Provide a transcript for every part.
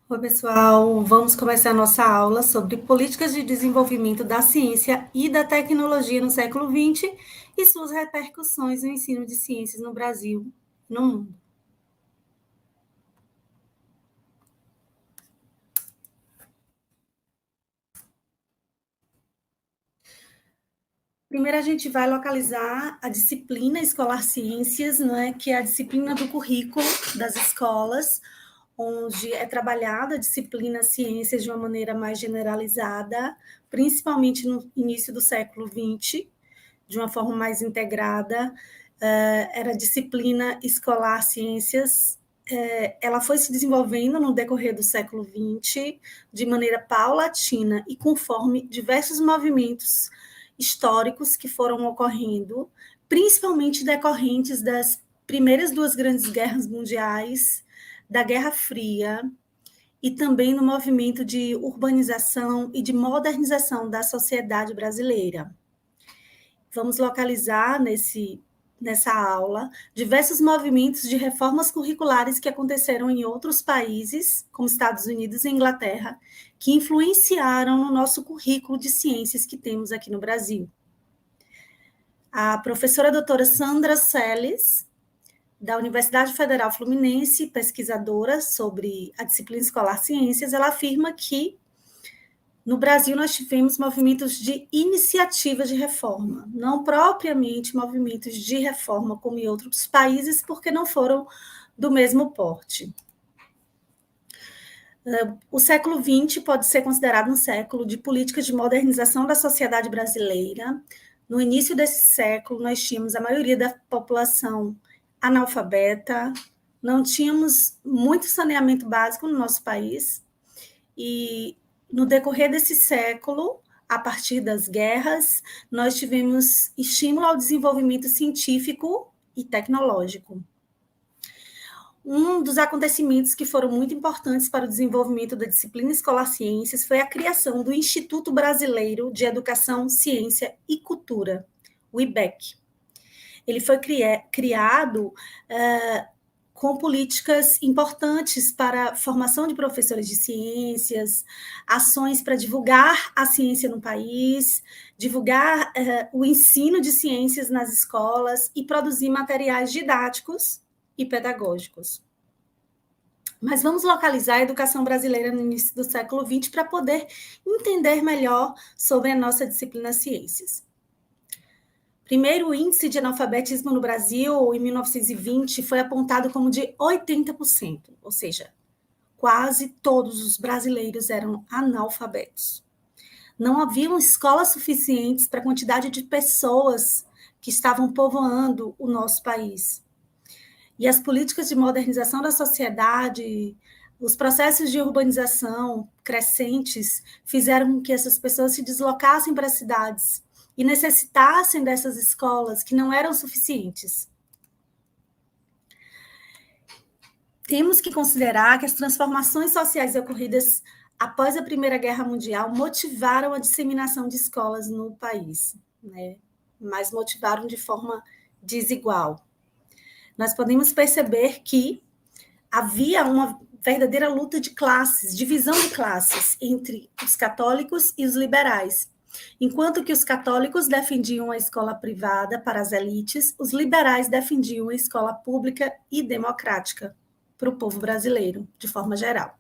Oi, pessoal. Vamos começar a nossa aula sobre políticas de desenvolvimento da ciência e da tecnologia no século XX e suas repercussões no ensino de ciências no Brasil e no mundo. Primeiro, a gente vai localizar a disciplina escolar ciências, né, que é a disciplina do currículo das escolas, onde é trabalhada a disciplina ciências de uma maneira mais generalizada, principalmente no início do século XX, de uma forma mais integrada. Era a disciplina escolar ciências. Ela foi se desenvolvendo no decorrer do século XX de maneira paulatina e conforme diversos movimentos históricos que foram ocorrendo, principalmente decorrentes das primeiras duas grandes guerras mundiais, da Guerra Fria, e também no movimento de urbanização e de modernização da sociedade brasileira. Vamos localizar nessa aula diversos movimentos de reformas curriculares que aconteceram em outros países, como Estados Unidos e Inglaterra, que influenciaram no nosso currículo de ciências que temos aqui no Brasil. A professora doutora Sandra Celes, da Universidade Federal Fluminense, pesquisadora sobre a disciplina escolar ciências, ela afirma que no Brasil, nós tivemos movimentos de iniciativa de reforma, não propriamente movimentos de reforma como em outros países, porque não foram do mesmo porte. O século XX pode ser considerado um século de políticas de modernização da sociedade brasileira. No início desse século, nós tínhamos a maioria da população analfabeta, não tínhamos muito saneamento básico no nosso país, e no decorrer desse século, a partir das guerras, nós tivemos estímulo ao desenvolvimento científico e tecnológico. Um dos acontecimentos que foram muito importantes para o desenvolvimento da disciplina escolar ciências foi a criação do Instituto Brasileiro de Educação, Ciência e Cultura, o IBEC. Ele foi criado com políticas importantes para a formação de professores de ciências, ações para divulgar a ciência no país, divulgar o ensino de ciências nas escolas e produzir materiais didáticos e pedagógicos. Mas vamos localizar a educação brasileira no início do século XX para poder entender melhor sobre a nossa disciplina ciências. Primeiro, o índice de analfabetismo no Brasil, em 1920, foi apontado como de 80%, ou seja, quase todos os brasileiros eram analfabetos. Não haviam escolas suficientes para a quantidade de pessoas que estavam povoando o nosso país. E as políticas de modernização da sociedade, os processos de urbanização crescentes, fizeram com que essas pessoas se deslocassem para as cidades e necessitassem dessas escolas que não eram suficientes. Temos que considerar que as transformações sociais ocorridas após a Primeira Guerra Mundial motivaram a disseminação de escolas no país, né? Mas motivaram de forma desigual. Nós podemos perceber que havia uma verdadeira luta de classes, divisão de classes entre os católicos e os liberais. Enquanto que os católicos defendiam a escola privada para as elites, os liberais defendiam a escola pública e democrática para o povo brasileiro, de forma geral.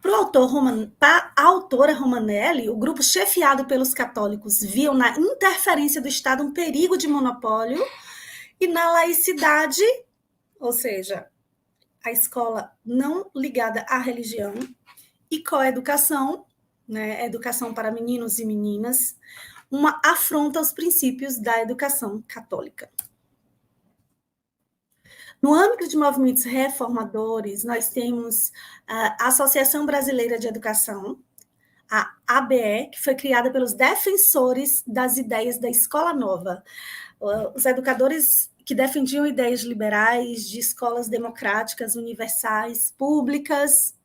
Para a autora Romanelli, o grupo chefiado pelos católicos viam na interferência do Estado um perigo de monopólio e na laicidade, ou seja, a escola não ligada à religião, e coeducação, né, educação para meninos e meninas, uma afronta aos princípios da educação católica. No âmbito de movimentos reformadores, nós temos a Associação Brasileira de Educação, a ABE, que foi criada pelos defensores das ideias da Escola Nova, os educadores que defendiam ideias liberais de escolas democráticas, universais, públicas,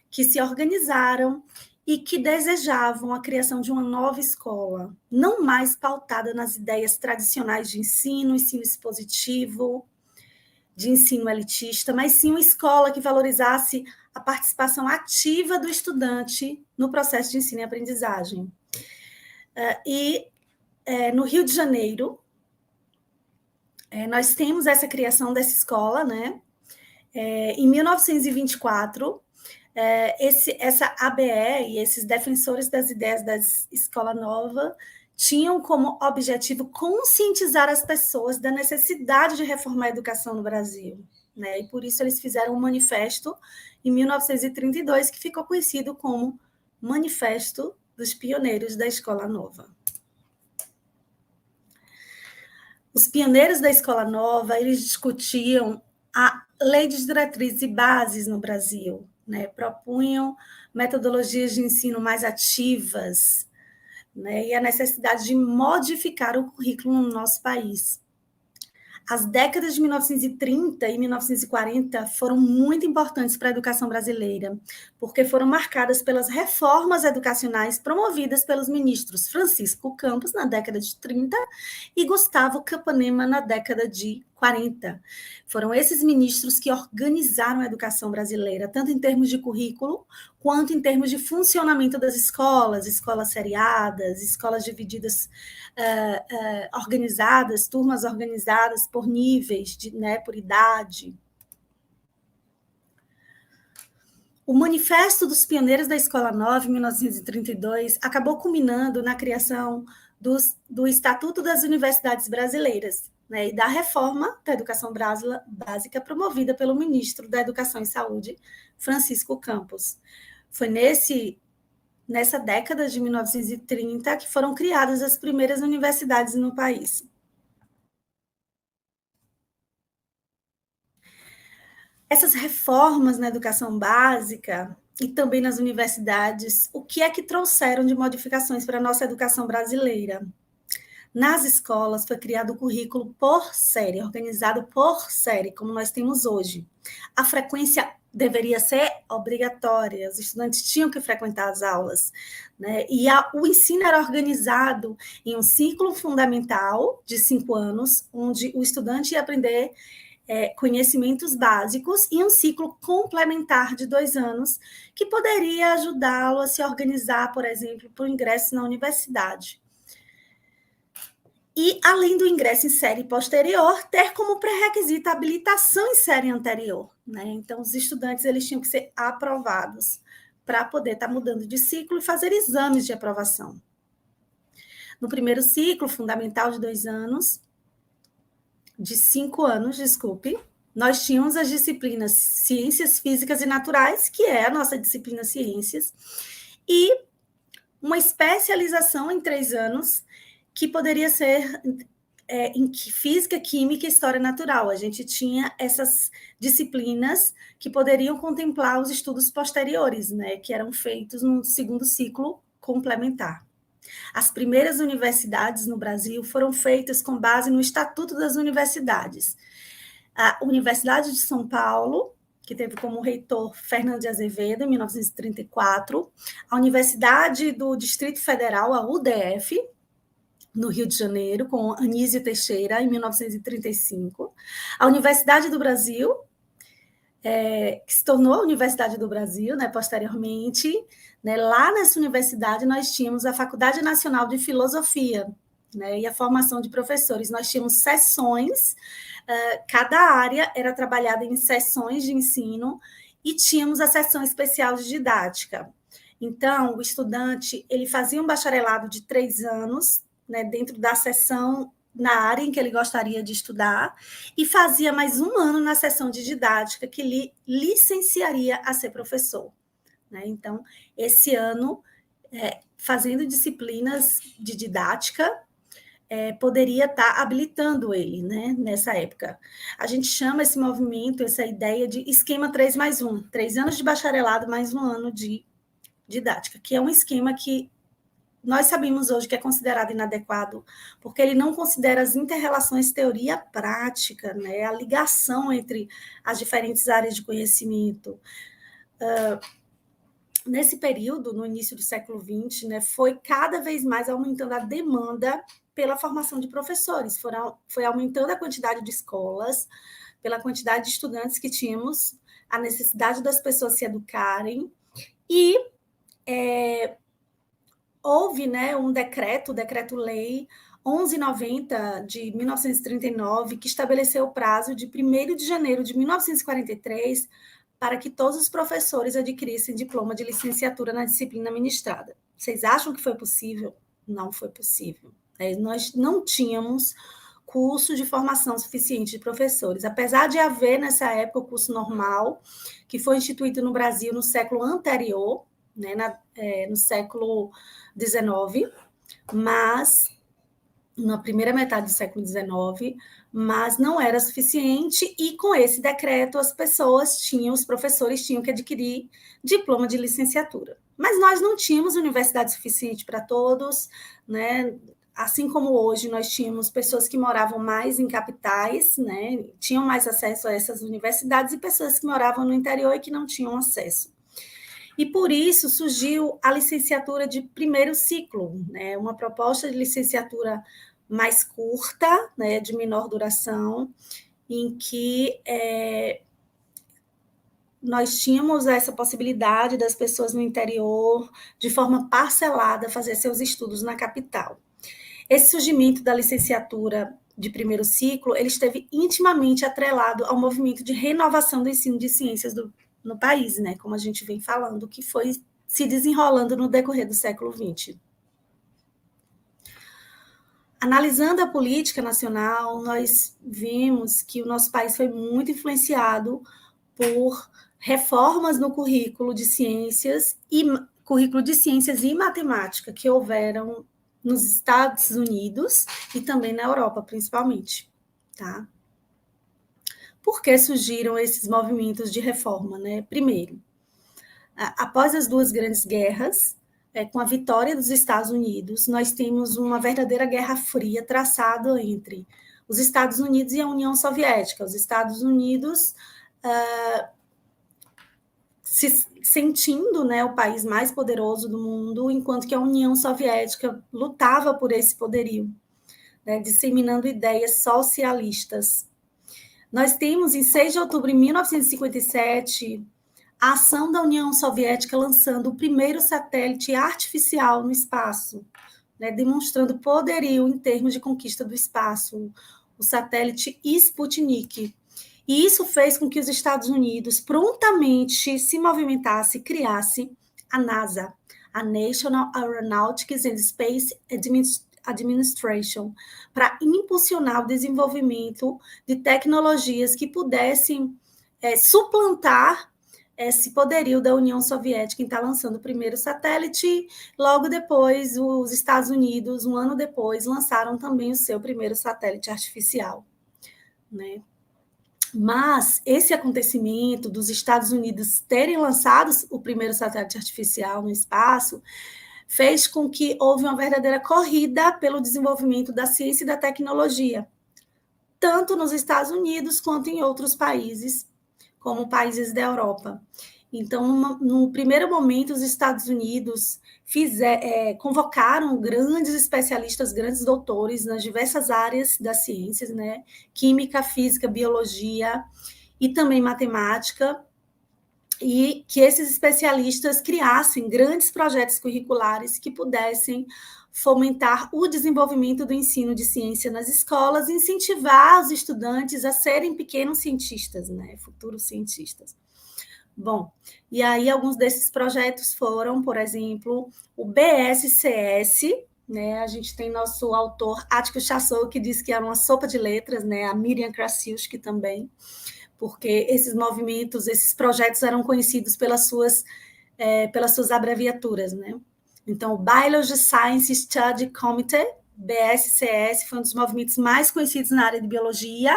que se organizaram e que desejavam a criação de uma nova escola, não mais pautada nas ideias tradicionais de ensino expositivo, de ensino elitista, mas sim uma escola que valorizasse a participação ativa do estudante no processo de ensino e aprendizagem. No Rio de Janeiro, nós temos essa criação dessa escola, né? Em 1924, essa ABE e esses defensores das ideias da Escola Nova tinham como objetivo conscientizar as pessoas da necessidade de reformar a educação no Brasil, né? E por isso eles fizeram um manifesto em 1932, que ficou conhecido como Manifesto dos Pioneiros da Escola Nova. Os pioneiros da Escola Nova, eles discutiam a lei de diretrizes e bases no Brasil, né? Propunham metodologias de ensino mais ativas, né? E a necessidade de modificar o currículo no nosso país. As décadas de 1930 e 1940 foram muito importantes para a educação brasileira, porque foram marcadas pelas reformas educacionais promovidas pelos ministros Francisco Campos, na década de 30, e Gustavo Capanema, na década de 40. Foram esses ministros que organizaram a educação brasileira, tanto em termos de currículo, quanto em termos de funcionamento das escolas, escolas seriadas, escolas divididas, organizadas, turmas organizadas por níveis, né, por idade. O Manifesto dos Pioneiros da Escola Nova, em 1932, acabou culminando na criação do Estatuto das Universidades Brasileiras, né, e da reforma da educação básica promovida pelo ministro da Educação e Saúde, Francisco Campos. Foi nessa década de 1930 que foram criadas as primeiras universidades no país. Essas reformas na educação básica e também nas universidades, o que é que trouxeram de modificações para a nossa educação brasileira? Nas escolas foi criado o currículo por série, organizado por série, como nós temos hoje. A frequência deveria ser obrigatória, os estudantes tinham que frequentar as aulas, né? E o ensino era organizado em um ciclo fundamental de 5 anos, onde o estudante ia aprender conhecimentos básicos, e um ciclo complementar de 2 anos, que poderia ajudá-lo a se organizar, por exemplo, para o ingresso na universidade. E, além do ingresso em série posterior, ter como pré-requisito a habilitação em série anterior, né? Então, os estudantes eles tinham que ser aprovados para poder estar mudando de ciclo e fazer exames de aprovação. No primeiro ciclo, fundamental de 2 anos, de 5 anos, desculpe, nós tínhamos as disciplinas Ciências Físicas e Naturais, que é a nossa disciplina Ciências, e uma especialização em 3 anos, que poderia ser em Física, Química e História Natural. A gente tinha essas disciplinas que poderiam contemplar os estudos posteriores, né, que eram feitos no segundo ciclo complementar. As primeiras universidades no Brasil foram feitas com base no Estatuto das Universidades. A Universidade de São Paulo, que teve como reitor Fernando de Azevedo, em 1934, a Universidade do Distrito Federal, a UDF, no Rio de Janeiro, com Anísio Teixeira, em 1935, a Universidade do Brasil, que se tornou a Universidade do Brasil, né, posteriormente, né, lá nessa universidade nós tínhamos a Faculdade Nacional de Filosofia, né, e a formação de professores. Nós tínhamos sessões, cada área era trabalhada em sessões de ensino, e tínhamos a seção especial de didática. Então, o estudante ele fazia um bacharelado de 3 anos, né, dentro da seção, na área em que ele gostaria de estudar, e fazia mais 1 ano na seção de didática, que lhe licenciaria a ser professor, né? Então, esse ano, fazendo disciplinas de didática, poderia estar habilitando ele, né, nessa época. A gente chama esse movimento, essa ideia de esquema 3+1, 3 anos de bacharelado mais 1 ano de didática, que é um esquema que nós sabemos hoje que é considerado inadequado, porque ele não considera as inter-relações teoria-prática, né, a ligação entre as diferentes áreas de conhecimento. Nesse período, no início do século XX, né, foi cada vez mais aumentando a demanda pela formação de professores, foi aumentando a quantidade de escolas, pela quantidade de estudantes que tínhamos, a necessidade das pessoas se educarem, e houve, né, um decreto, o Decreto-Lei 1190 de 1939, que estabeleceu o prazo de 1º de janeiro de 1943 para que todos os professores adquirissem diploma de licenciatura na disciplina ministrada. Vocês acham que foi possível? Não foi possível. Nós não tínhamos curso de formação suficiente de professores, apesar de haver, nessa época, o curso normal, que foi instituído no Brasil no século anterior, né, no século XIX, mas na primeira metade do século XIX, mas não era suficiente, e com esse decreto os professores tinham que adquirir diploma de licenciatura. Mas nós não tínhamos universidade suficiente para todos, né? Assim como hoje nós tínhamos pessoas que moravam mais em capitais, né? Tinham mais acesso a essas universidades, e pessoas que moravam no interior e que não tinham acesso. E por isso surgiu a licenciatura de primeiro ciclo, né? Uma proposta de licenciatura mais curta, né? De menor duração, em que nós tínhamos essa possibilidade das pessoas no interior, de forma parcelada, fazer seus estudos na capital. Esse surgimento da licenciatura de primeiro ciclo, ele esteve intimamente atrelado ao movimento de renovação do ensino de ciências no país, né? Como a gente vem falando, que foi se desenrolando no decorrer do século XX. Analisando a política nacional, nós vimos que o nosso país foi muito influenciado por reformas no currículo de ciências e matemática que houveram nos Estados Unidos e também na Europa, principalmente, tá? Por que surgiram esses movimentos de reforma, né? Primeiro, após as duas grandes guerras, com a vitória dos Estados Unidos, nós temos uma verdadeira guerra fria traçada entre os Estados Unidos e a União Soviética. Os Estados Unidos se sentindo, né, o país mais poderoso do mundo, enquanto que a União Soviética lutava por esse poderio, né, disseminando ideias socialistas. Nós temos, em 6 de outubro de 1957, a ação da União Soviética lançando o primeiro satélite artificial no espaço, né, demonstrando poderio em termos de conquista do espaço, o satélite Sputnik. E isso fez com que os Estados Unidos prontamente se movimentasse, criasse a NASA, a National Aeronautics and Space Administration, para impulsionar o desenvolvimento de tecnologias que pudessem suplantar esse poderio da União Soviética em estar lançando o primeiro satélite. Logo depois, os Estados Unidos, um ano depois, lançaram também o seu primeiro satélite artificial, né? Mas esse acontecimento dos Estados Unidos terem lançado o primeiro satélite artificial no espaço fez com que houve uma verdadeira corrida pelo desenvolvimento da ciência e da tecnologia, tanto nos Estados Unidos quanto em outros países, como países da Europa. Então, no primeiro momento, os Estados Unidos convocaram grandes especialistas, grandes doutores nas diversas áreas das ciências, né? Química, física, biologia e também matemática, e que esses especialistas criassem grandes projetos curriculares que pudessem fomentar o desenvolvimento do ensino de ciência nas escolas e incentivar os estudantes a serem pequenos cientistas, né? Futuros cientistas. Bom, e aí alguns desses projetos foram, por exemplo, o BSCS, né? A gente tem nosso autor Atticus Chassot, que diz que era uma sopa de letras, né? A Miriam Krasiuski também, porque esses movimentos, esses projetos eram conhecidos pelas suas abreviaturas, né? Então, o Biology Science Study Committee, BSCS, foi um dos movimentos mais conhecidos na área de biologia,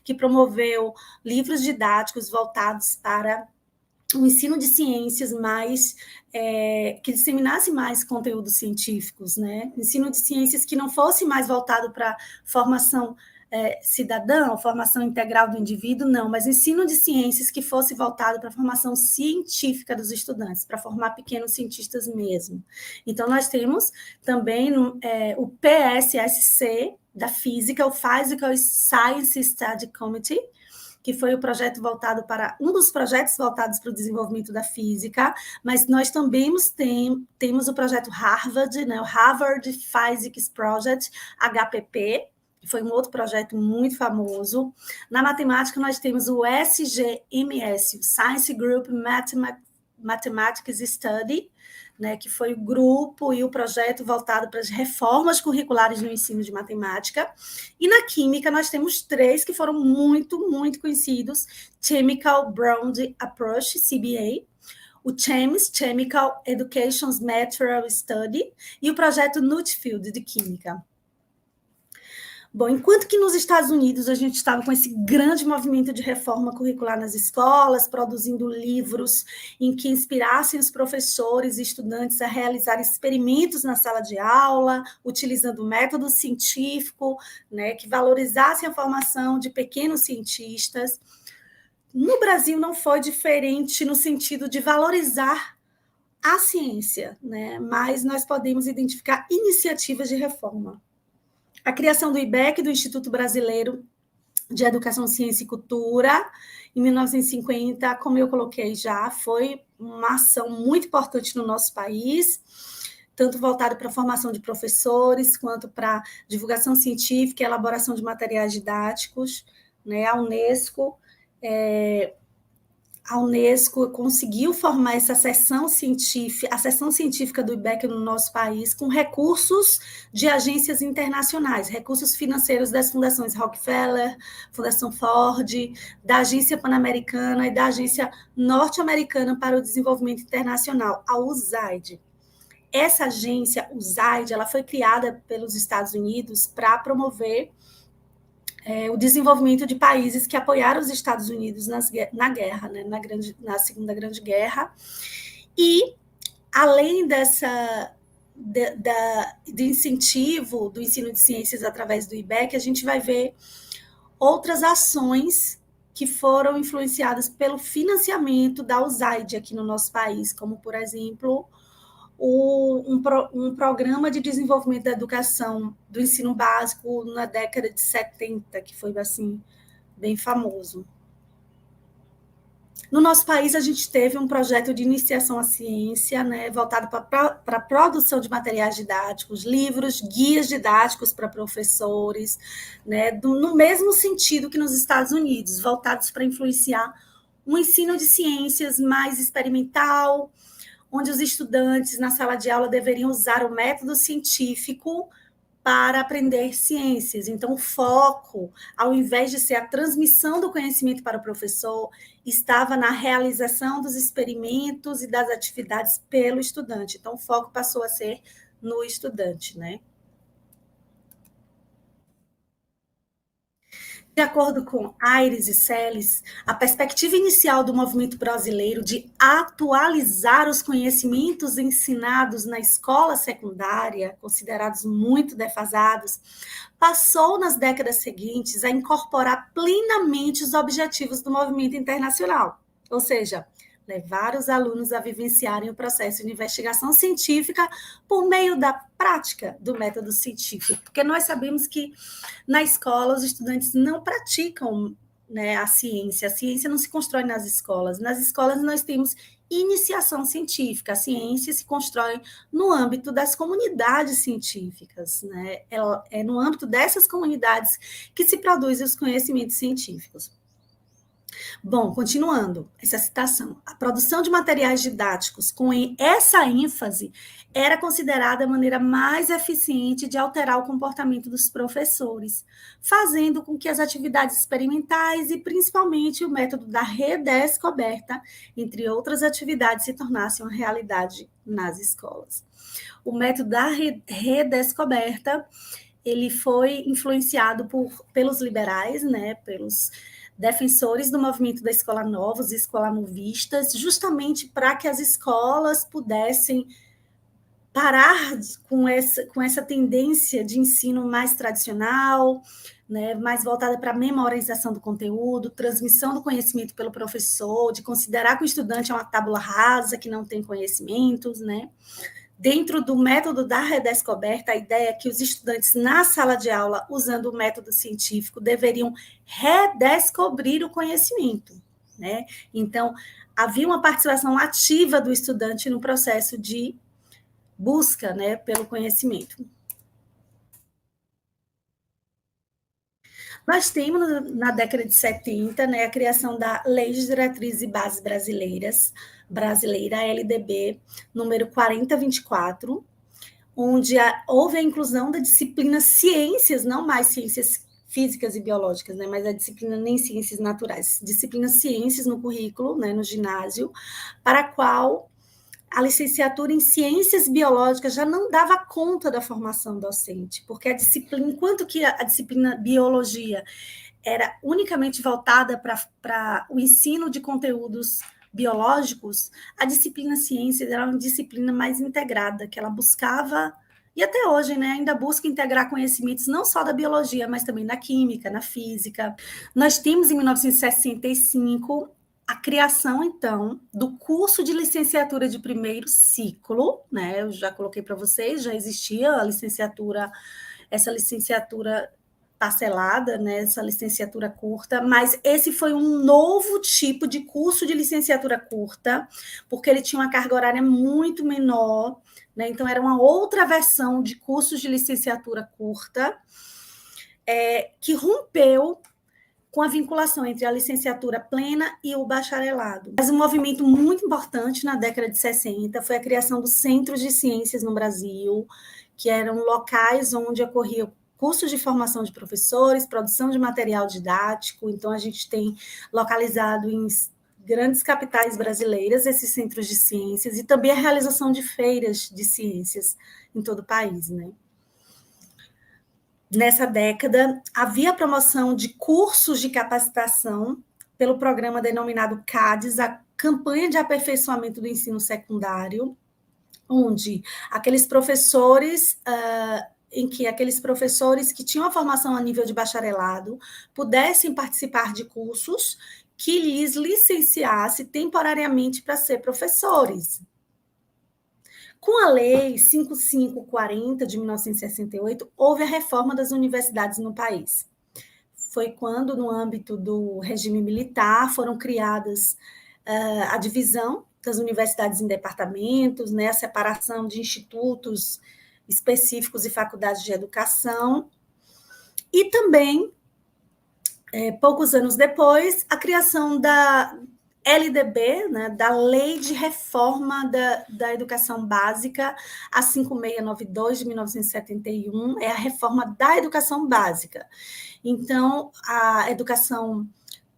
que promoveu livros didáticos voltados para o ensino de ciências que disseminasse mais conteúdos científicos, né? Ensino de ciências que não fosse mais voltado para formação cidadã, ou formação integral do indivíduo, não, mas ensino de ciências que fosse voltado para a formação científica dos estudantes, para formar pequenos cientistas mesmo. Então, nós temos também o PSSC, da Física, o Physical Science Study Committee, que foi o projeto voltado para um dos projetos voltados para o desenvolvimento da física, mas nós também temos o projeto Harvard, né, o Harvard Physics Project, HPP, que foi um outro projeto muito famoso. Na matemática, nós temos o SGMS, o Science Group Mathematics Study, né, que foi o grupo e o projeto voltado para as reformas curriculares no ensino de matemática. E na química, nós temos 3 que foram muito, muito conhecidos: Chemical Bound Approach, CBA, o CHEMS, Chemical Education's Material Study, e o projeto Nutfield, de química. Bom, enquanto que nos Estados Unidos a gente estava com esse grande movimento de reforma curricular nas escolas, produzindo livros em que inspirassem os professores e estudantes a realizar experimentos na sala de aula, utilizando o método científico, né, que valorizassem a formação de pequenos cientistas. No Brasil não foi diferente no sentido de valorizar a ciência, né, mas nós podemos identificar iniciativas de reforma. A criação do IBEC, do Instituto Brasileiro de Educação, Ciência e Cultura, em 1950, como eu coloquei já, foi uma ação muito importante no nosso país, tanto voltada para a formação de professores, quanto para divulgação científica e elaboração de materiais didáticos, né? A Unesco conseguiu formar essa seção científica, a seção científica do IBEC no nosso país, com recursos de agências internacionais, recursos financeiros das fundações Rockefeller, Fundação Ford, da Agência Pan-Americana e da Agência Norte-Americana para o Desenvolvimento Internacional, a USAID. Essa agência, USAID, ela foi criada pelos Estados Unidos para promover o desenvolvimento de países que apoiaram os Estados Unidos na guerra, né, na Segunda Grande Guerra. E, além do incentivo do ensino de ciências através do IBEC, a gente vai ver outras ações que foram influenciadas pelo financiamento da USAID aqui no nosso país, como, por exemplo, um programa de desenvolvimento da educação do ensino básico na década de 70, que foi assim, bem famoso. No nosso país, a gente teve um projeto de iniciação à ciência, né, voltado para a produção de materiais didáticos, livros, guias didáticos para professores, né, no mesmo sentido que nos Estados Unidos, voltados para influenciar um ensino de ciências mais experimental, onde os estudantes na sala de aula deveriam usar o método científico para aprender ciências. Então, o foco, ao invés de ser a transmissão do conhecimento para o professor, estava na realização dos experimentos e das atividades pelo estudante. Então, o foco passou a ser no estudante, né? De acordo com Aires e Seles, a perspectiva inicial do movimento brasileiro de atualizar os conhecimentos ensinados na escola secundária, considerados muito defasados, passou nas décadas seguintes a incorporar plenamente os objetivos do movimento internacional, ou seja, levar os alunos a vivenciarem o processo de investigação científica por meio da prática do método científico, porque nós sabemos que na escola os estudantes não praticam, né, a ciência não se constrói nas escolas nós temos iniciação científica, a ciência se constrói no âmbito das comunidades científicas, né? É no âmbito dessas comunidades que se produzem os conhecimentos científicos. Bom, continuando essa citação, a produção de materiais didáticos com essa ênfase era considerada a maneira mais eficiente de alterar o comportamento dos professores, fazendo com que as atividades experimentais e principalmente o método da redescoberta, entre outras atividades, se tornassem uma realidade nas escolas. O método da redescoberta, ele foi influenciado pelos liberais, né, pelos defensores do movimento da Escola Nova, os escolanovistas, justamente para que as escolas pudessem parar com essa tendência de ensino mais tradicional, né, mais voltada para a memorização do conteúdo, transmissão do conhecimento pelo professor, de considerar que o estudante é uma tábula rasa, que não tem conhecimentos, né? Dentro do método da redescoberta, a ideia é que os estudantes, na sala de aula, usando o método científico, deveriam redescobrir o conhecimento, né? Então, havia uma participação ativa do estudante no processo de busca, né, pelo conhecimento. Nós temos, na década de 70, né, a criação da Lei de Diretrizes e Bases Brasileira, a LDB, número 4024, onde houve a inclusão da disciplina ciências, não mais ciências físicas e biológicas, né, mas a disciplina nem ciências naturais, disciplina ciências no currículo, né, no ginásio, para a qual a licenciatura em ciências biológicas já não dava conta da formação docente, porque a disciplina, enquanto que a disciplina biologia era unicamente voltada para o ensino de conteúdos biológicos, a disciplina ciências era uma disciplina mais integrada, que ela buscava, e até hoje, né, ainda busca integrar conhecimentos não só da biologia, mas também na química, na física. Nós temos, em 1965, a criação, então, do curso de licenciatura de primeiro ciclo, né? Eu já coloquei para vocês, já existia a licenciatura, essa licenciatura parcelada, né? Essa licenciatura curta, mas esse foi um novo tipo de curso de licenciatura curta, porque ele tinha uma carga horária muito menor, né? Então, era uma outra versão de cursos de licenciatura curta, que rompeu com a vinculação entre a licenciatura plena e o bacharelado. Mas um movimento muito importante na década de 60 foi a criação dos centros de ciências no Brasil, que eram locais onde ocorria cursos de formação de professores, produção de material didático. Então, a gente tem localizado em grandes capitais brasileiras esses centros de ciências e também a realização de feiras de ciências em todo o país, né? Nessa década, havia promoção de cursos de capacitação pelo programa denominado CADES, a Campanha de Aperfeiçoamento do Ensino Secundário, onde aqueles professores, em que aqueles professores que tinham a formação a nível de bacharelado pudessem participar de cursos que lhes licenciasse temporariamente para ser professores. Com a Lei 5540 de 1968, houve a reforma das universidades no país. Foi quando, no âmbito do regime militar, foram criadas a divisão das universidades em departamentos, né, a separação de institutos específicos e faculdades de educação, e também, poucos anos depois, a criação da LDB, né, da Lei de Reforma da Educação Básica, a 5692 de 1971, é a reforma da educação básica. Então, a educação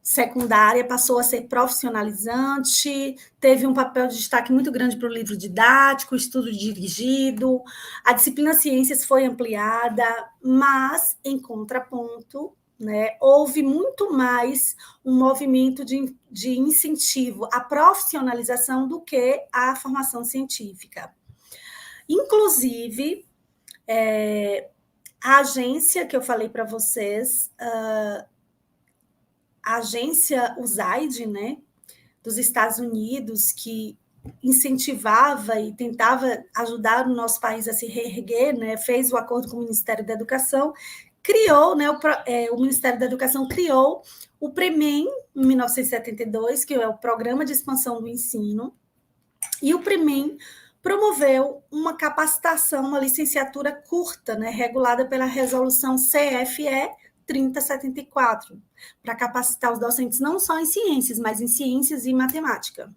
secundária passou a ser profissionalizante, teve um papel de destaque muito grande para o livro didático, estudo dirigido, a disciplina ciências foi ampliada, mas, em contraponto, né, houve muito mais um movimento de incentivo à profissionalização do que à formação científica. Inclusive, a agência que eu falei para vocês, a agência USAID, né, dos Estados Unidos, que incentivava e tentava ajudar o nosso país a se reerguer, né, fez o acordo com o Ministério da Educação, criou, né, o Ministério da Educação criou o PREMEN, em 1972, que é o Programa de Expansão do Ensino, e o PREMEN promoveu uma capacitação, uma licenciatura curta, né, regulada pela resolução CFE 3074, para capacitar os docentes não só em ciências, mas em ciências e matemática.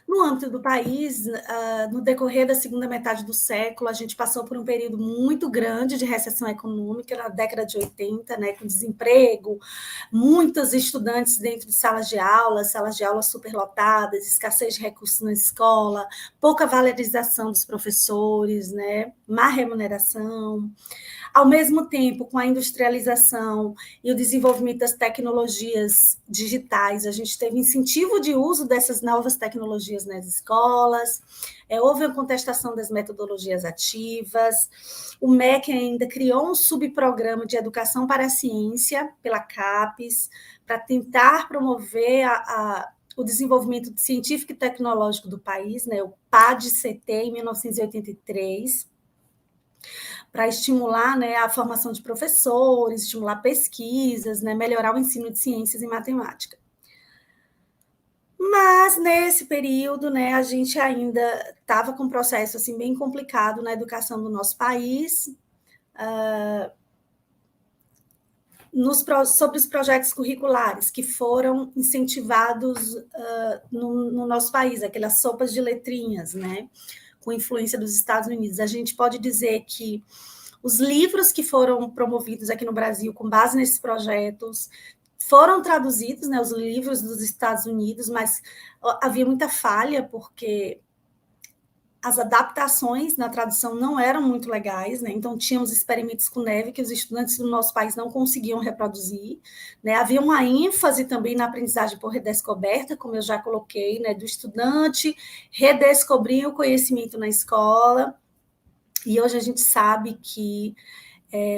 No âmbito do país, no decorrer da segunda metade do século, a gente passou por um período muito grande de recessão econômica, na década de 80, né, com desemprego, muitos estudantes dentro de salas de aula superlotadas, escassez de recursos na escola, pouca valorização dos professores, né, má remuneração. Ao mesmo tempo, com a industrialização e o desenvolvimento das tecnologias digitais, a gente teve incentivo de uso dessas novas tecnologias desafios nas escolas, houve a contestação das metodologias ativas, o MEC ainda criou um subprograma de educação para a ciência, pela CAPES, para tentar promover o desenvolvimento científico e tecnológico do país, né, o PAD-CT, em 1983, para estimular, né, a formação de professores, estimular pesquisas, né, melhorar o ensino de ciências e matemática. Mas, nesse período, né, a gente ainda estava com um processo assim, bem complicado na educação do nosso país, sobre os projetos curriculares que foram incentivados no nosso país, aquelas sopas de letrinhas, né, com influência dos Estados Unidos. A gente pode dizer que os livros que foram promovidos aqui no Brasil com base nesses projetos foram traduzidos, né, os livros dos Estados Unidos, mas havia muita falha, porque as adaptações na tradução não eram muito legais, né? Então tínhamos experimentos com neve que os estudantes do nosso país não conseguiam reproduzir, né? Havia uma ênfase também na aprendizagem por redescoberta, como eu já coloquei, né? Do estudante redescobrir o conhecimento na escola, e hoje a gente sabe que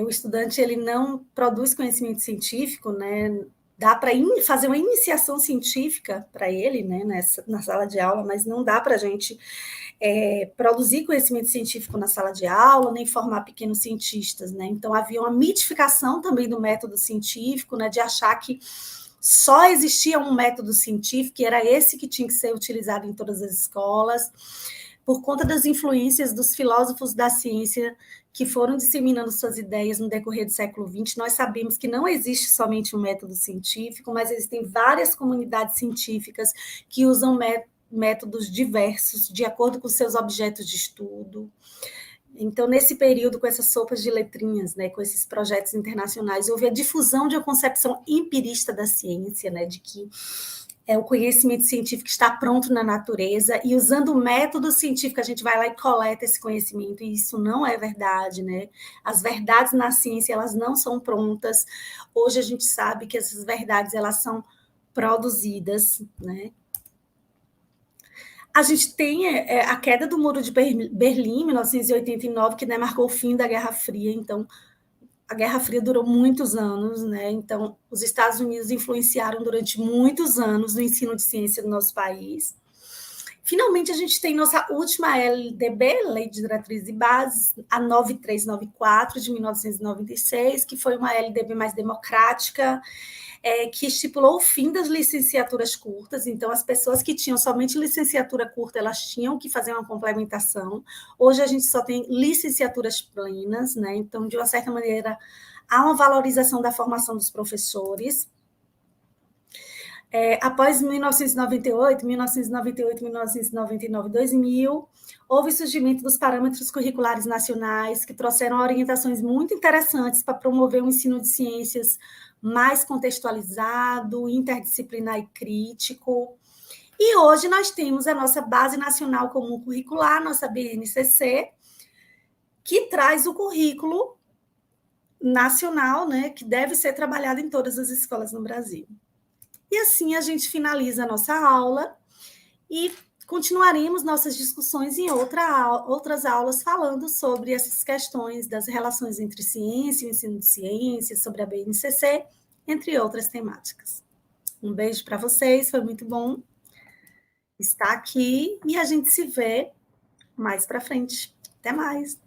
o estudante ele não produz conhecimento científico, né? Dá para fazer uma iniciação científica para ele, né, na sala de aula, mas não dá para a gente produzir conhecimento científico na sala de aula, nem formar pequenos cientistas, né? Então havia uma mitificação também do método científico, né, de achar que só existia um método científico e era esse que tinha que ser utilizado em todas as escolas, por conta das influências dos filósofos da ciência que foram disseminando suas ideias no decorrer do século XX. Nós sabemos que não existe somente um método científico, mas existem várias comunidades científicas que usam métodos diversos, de acordo com seus objetos de estudo. Então, nesse período, com essas sopas de letrinhas, né, com esses projetos internacionais, houve a difusão de uma concepção empirista da ciência, né, de que o conhecimento científico está pronto na natureza, e usando o método científico a gente vai lá e coleta esse conhecimento, e isso não é verdade, né? As verdades na ciência, elas não são prontas. Hoje a gente sabe que essas verdades, elas são produzidas, né? A gente tem a queda do Muro de Berlim, em 1989, que, né, marcou o fim da Guerra Fria. Então, a Guerra Fria durou muitos anos, né? Então, os Estados Unidos influenciaram durante muitos anos o ensino de ciência do nosso país. Finalmente, a gente tem nossa última LDB, Lei de Diretrizes e Bases, a 9394, de 1996, que foi uma LDB mais democrática, que estipulou o fim das licenciaturas curtas. Então, as pessoas que tinham somente licenciatura curta, elas tinham que fazer uma complementação. Hoje, a gente só tem licenciaturas plenas, né? Então, de uma certa maneira, há uma valorização da formação dos professores. Após 1998, 1999, 2000, houve o surgimento dos parâmetros curriculares nacionais, que trouxeram orientações muito interessantes para promover um ensino de ciências mais contextualizado, interdisciplinar e crítico. E hoje nós temos a nossa Base Nacional Comum Curricular, nossa BNCC, que traz o currículo nacional, né, que deve ser trabalhado em todas as escolas no Brasil. E assim a gente finaliza a nossa aula e continuaremos nossas discussões em outras aulas falando sobre essas questões das relações entre ciência e ensino de ciência, sobre a BNCC, entre outras temáticas. Um beijo para vocês, foi muito bom estar aqui e a gente se vê mais para frente. Até mais!